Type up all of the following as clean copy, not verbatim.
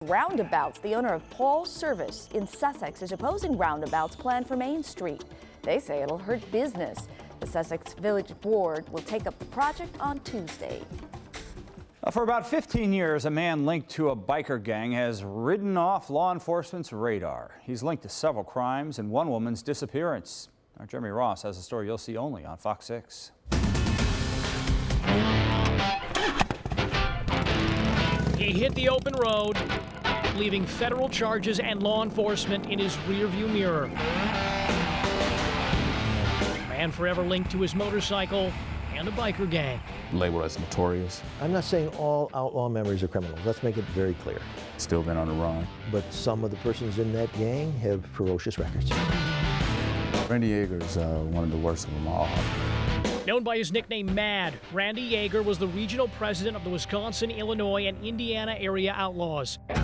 Roundabouts. The owner of Paul's Service in Sussex is opposing Roundabout's plan for Main Street. They say it'll hurt business. The Sussex Village Board will take up the project on Tuesday. For about 15 years, a man linked to a biker gang has ridden off law enforcement's radar. He's linked to several crimes and one woman's disappearance. Our Jeremy Ross has a story you'll see only on Fox 6. He hit the open road, leaving federal charges and law enforcement in his rearview mirror. A man forever linked to his motorcycle and a biker gang. Labeled as notorious. I'm not saying all outlaw members are criminals. Let's make it very clear. Still been on the run. But some of the persons in that gang have ferocious records. Randy Yager is one of the worst of them all. Known by his nickname Mad, Randy Yager was the regional president of the Wisconsin, Illinois, and Indiana area outlaws. A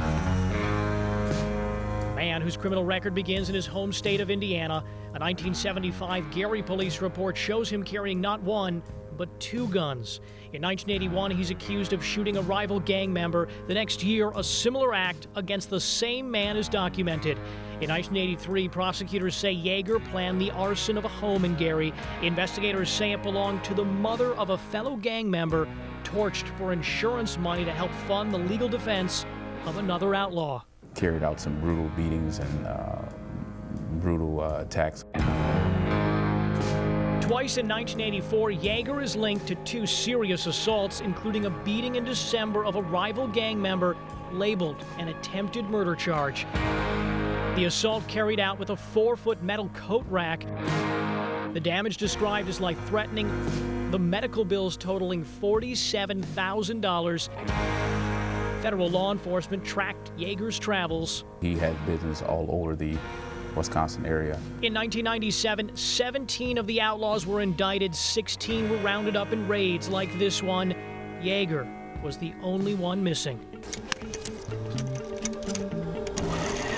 man whose criminal record begins in his home state of Indiana. A 1975 Gary police report shows him carrying not one, but two guns. In 1981, he's accused of shooting a rival gang member. The next year, a similar act against the same man is documented. In 1983, prosecutors say Yager planned the arson of a home in Gary. Investigators say it belonged to the mother of a fellow gang member, torched for insurance money to help fund the legal defense of another outlaw. Carried out some brutal beatings and brutal attacks. Twice in 1984, Yager is linked to two serious assaults, including a beating in December of a rival gang member labeled an attempted murder charge. The assault carried out with a 4-foot metal coat rack. The damage described as life-threatening. The medical bills totaling $47,000. Federal law enforcement tracked Yager's travels. He had business all over the Wisconsin area. In 1997, 17 of the outlaws were indicted, 16 were rounded up in raids like this one. Yager was the only one missing.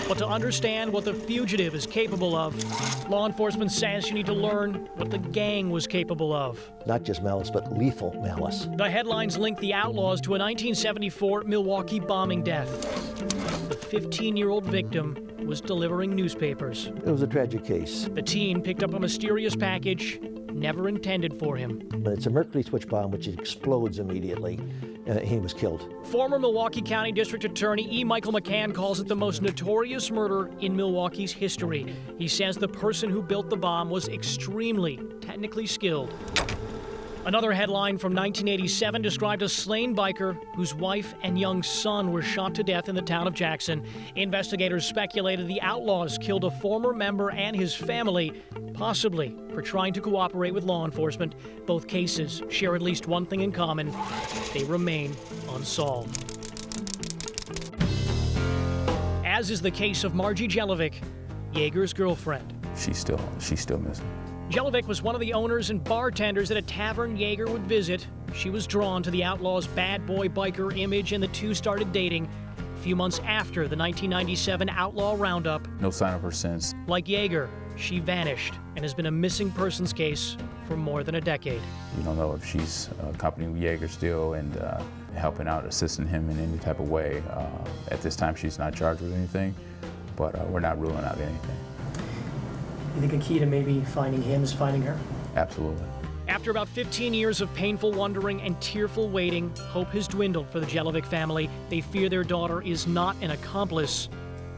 But to understand what the Fugitive is capable of, law enforcement says you need to learn what the gang was capable of. Not just malice, but lethal malice. The headlines link the outlaws to a 1974 Milwaukee bombing death. The 15-year-old victim was delivering newspapers. It was a tragic case. The teen picked up a mysterious package never intended for him. But it's a mercury switch bomb which explodes immediately. He was killed. Former Milwaukee County District Attorney E. Michael McCann calls it the most notorious murder in Milwaukee's history. He says the person who built the bomb was extremely technically skilled. Another headline from 1987 described a slain biker whose wife and young son were shot to death in the town of Jackson. Investigators speculated the outlaws killed a former member and his family, possibly for trying to cooperate with law enforcement. Both cases share at least one thing in common: they remain unsolved. As is the case of Margie Jelovic, Yager's girlfriend. She's still missing. Jelovic was one of the owners and bartenders at a tavern Yager would visit. She was drawn to the outlaw's bad boy biker image, and the two started dating a few months after the 1997 outlaw roundup. No sign of her since. Like Yager, she vanished and has been a missing persons case for more than a decade. You don't know if she's accompanying Yager still and helping out, assisting him in any type of way. At this time, she's not charged with anything, but we're not ruling out anything. You think a key to maybe finding him is finding her? Absolutely. After about 15 years of painful wondering and tearful waiting, hope has dwindled for the Jelovic family. They fear their daughter is not an accomplice,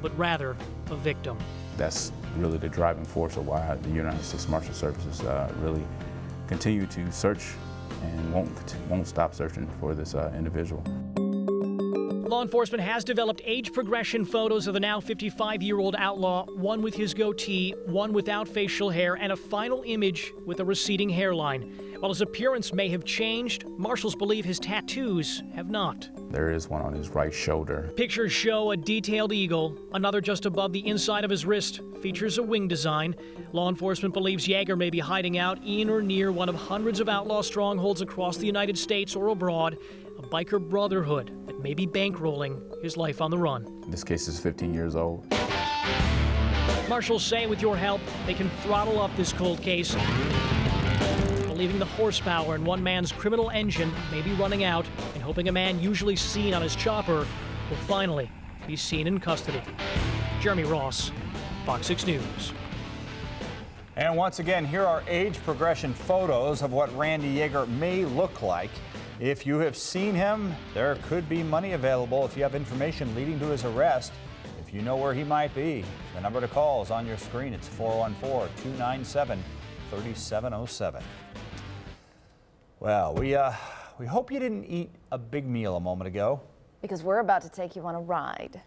but rather a victim. That's really the driving force of why the United States Marshal Services really continue to search and won't stop searching for this individual. Law enforcement has developed age progression photos of the now 55-year-old outlaw, one with his goatee, one without facial hair, and a final image with a receding hairline. While his appearance may have changed, marshals believe his tattoos have not. There is one on his right shoulder. Pictures show a detailed eagle. Another just above the inside of his wrist features a wing design. Law enforcement believes Yager may be hiding out in or near one of hundreds of outlaw strongholds across the United States or abroad. A biker brotherhood that may be bankrolling his life on the run. This case is 15 years old. Marshals say with your help, they can throttle up this cold case, believing the horsepower in one man's criminal engine may be running out, and hoping a man usually seen on his chopper will finally He's seen in custody. Jeremy Ross, Fox 6 News. And once again, here are age progression photos of what Randy Yager may look like. If you have seen him, there could be money available if you have information leading to his arrest. If you know where he might be, the number to call is on your screen. It's 414-297-3707. Well, we hope you didn't eat a big meal a moment ago. Because we're about to take you on a ride.